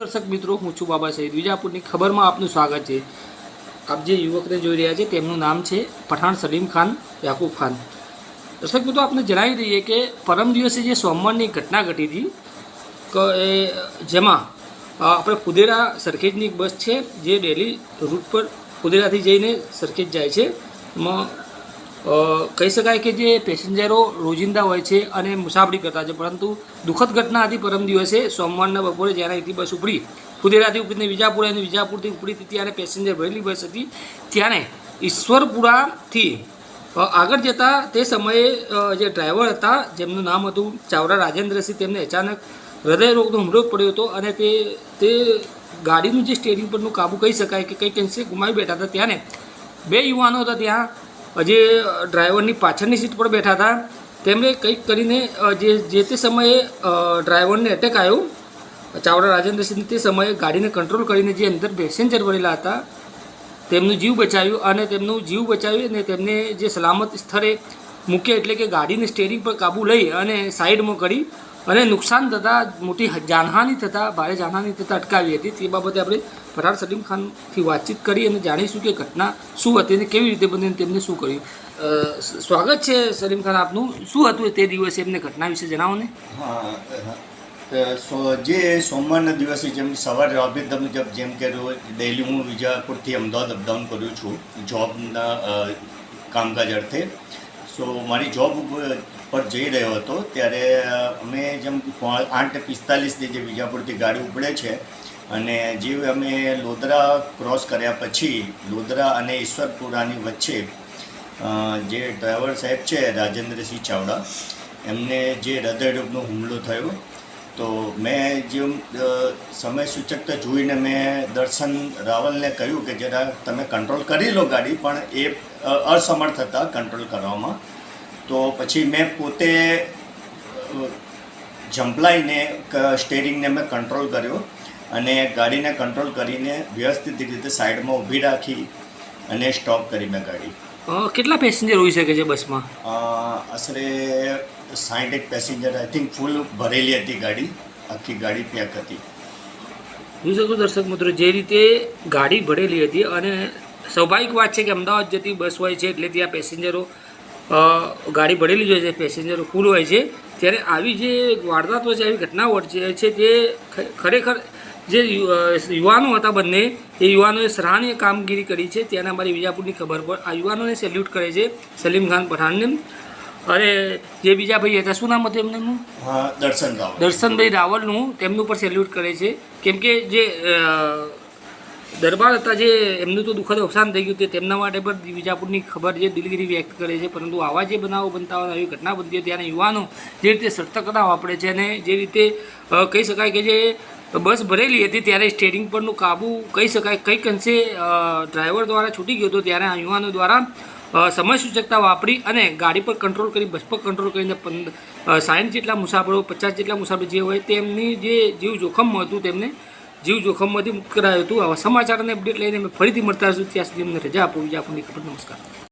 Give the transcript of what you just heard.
દર્શક મિત્રો, હું છું બાબા સઈદ. વિજાપુરની ખબરમાં આપનું સ્વાગત છે. આપ જે યુવકને જોઈ રહ્યા છે તેમનું નામ છે પઠાણ સલીમ ખાન યાકૂબ ખાન. દર્શક મિત્રો, આપને જણાવી દઈએ કે પરમ દિવસે જે સોમવારની ઘટના ઘટી હતી જેમાં આપણે ફુદેરા સરખેજની બસ છે જે ડેલી રૂટ પર ફુદેરાથી જઈને સરખેજ જાય છે. એમાં કહી શકાય કે જે પેસેન્જરો રોજિંદા હોય છે અને મુસાફરી કરતા છે, પરંતુ દુઃખદ ઘટના હતી પરમ દિવસે સોમવારના બપોરે જ્યારે અહીંથી બસ ઉપડી, ફુદેરાથી ઉપડીને વિજાપુર અને વિજાપુરથી ઉપડી હતી ત્યારે પેસેન્જર ભરેલી બસ હતી. ત્યારે ઈશ્વરપુરાથી આગળ જતા તે સમયે જે ડ્રાઈવર હતા જેમનું નામ હતું ચાવડા રાજેન્દ્રસિંહ, તેમને અચાનક હૃદયરોગનો હુમલો પડ્યો હતો અને તે ગાડીનું જે સ્ટીયરિંગ પરનું કાબુ કહી શકાય કે કંઈક અંશે ગુમાવી બેઠા હતા. ત્યારે બે યુવાનો હતા ત્યાં જે ડ્રાઈવરની પાછળની સીટ પર બેઠા હતા, તેમણે કંઈક કરીને જે તે સમયે ડ્રાઈવરને એટેક આવ્યો ચાવડા રાજેન્દ્રસિંહ. તે સમયે ગાડીને કંટ્રોલ કરીને જે અંદર પેસેન્જર ભરેલા હતા તેમનું જીવ બચાવ્યું અને તેમને જે સલામત સ્થળે મૂક્યા, એટલે કે ગાડીને સ્ટીયરિંગ પર કાબુ લઈ અને સાઈડમાં કરી અને નુકસાન થતાં મોટી જાનહાનિ થતાં ભારે જાનહાનિ થતાં અટકાવી હતી. તે બાબતે આપણે પઠાણ સલીમ ખાનથી વાતચીત કરી અને જાણીશું કે ઘટના શું હતી અને કેવી રીતે બની અને તેમને શું કર્યું. સ્વાગત છે સલીમ ખાન આપનું. શું હતું તે દિવસે, એમને ઘટના વિશે જણાવો ને. જે સોમવારના દિવસે જેમ સવારે રાબેતા મુજબ જેમ કે રોજ ડેલી હું વિજાપુરથી અમદાવાદ અપડાઉન કરું છું જોબના કામકાજ અર્થે. સો મારી જોબ પર જઈ રહ્યો હતો ત્યારે અમે જેમ 8:45 જે વિજાપુરથી ગાડી ઉપડે છે અને જે અમે લોધરા ક્રોસ કર્યા પછી લોધરા અને ઈશ્વરપુરાની વચ્ચે જે ડ્રાઈવર સાહેબ છે રાજેન્દ્રસિંહ ચાવડા, એમને જે હૃદયરોગનો હુમલો થયો. તો મેં જે સમય સૂચકતા જોઈને મેં દર્શન રાવલને કહ્યું કે જરા તમે કંટ્રોલ કરી લો ગાડી, પણ એ અસમર્થ હતા કંટ્રોલ કરવામાં. તો પછી મેં પોતે ઝંપલાઈને સ્ટેરિંગને મેં કંટ્રોલ કર્યો અને ગાડીને કંટ્રોલ કરીને વ્યવસ્થિત રીતે સાઈડમાં ઊભી રાખી અને સ્ટોપ કરી મેં ગાડી. કેટલા પેસેન્જર હોઈ શકે છે બસમાં? આશરે 60 પેસેન્જર, આઈ થિંક ફૂલ ભરેલી હતી ગાડી, આખી ગાડી પેક હતી. જોઈ શકો દર્શક મિત્રો, જે રીતે ગાડી ભરેલી હતી અને સ્વાભાવિક વાત છે કે અમદાવાદ જતી બસ હોય છે એટલે ત્યાં પેસેન્જરો ગાડી ભરેલી જ હોય છે, પેસેન્જરો ફૂલ હોય છે. ત્યારે આવી જે વારદાત હોય છે, આવી ઘટનાઓ છે તે ખરેખર જે યુવાનો હતા બંને, એ યુવાનોએ સરાહનીય કામગીરી કરી છે. ત્યાંના અમારી વિજાપુરની ખબર પર આ યુવાનોને સેલ્યુટ કરે છે સલીમ ખાન પઠાણને. અને જે બીજા ભાઈ હતા, શું નામ હતું એમનું? દર્શનભાઈ રાવલનું, તેમનું પર સેલ્યુટ કરે છે. કેમ કે જે દરબાર હતા, જે એમનું તો દુઃખદ અવસાન થઈ ગયું, તે તેમના માટે પણ વિજાપુરની ખબર જે દિલગીરી વ્યક્ત કરે છે. પરંતુ આવા જે બનાવો બનતા હોય, આવી ઘટના બનતી હોય ત્યારે યુવાનો જે રીતે સતર્કતા વાપરે છે અને જે રીતે કહી શકાય કે જે બસ ભરેલી હતી ત્યારે સ્ટીયરિંગ પરનું કાબુ કહી શકાય કંઈક અંશે ડ્રાઈવર દ્વારા છૂટી ગયો હતો, ત્યારે આ યુવાનો દ્વારા સમય સૂચકતા વાપરી અને ગાડી પર કંટ્રોલ કરી, બસ પર કંટ્રોલ કરીને 60 જેટલા મુસાફરો, 50 જેટલા મુસાફરો જે હોય તેમની જે જીવ જોખમમાં હતું તેમને જીવ જોખમમાંથી મુક્ત કરાયું હતું. આવા સમાચાર અને અપડેટ લઈને અમે ફરીથી મળતા હશું. ત્યાં સુધી અમને રજા આપો. વિજાપુરની ખબર. નમસ્કાર.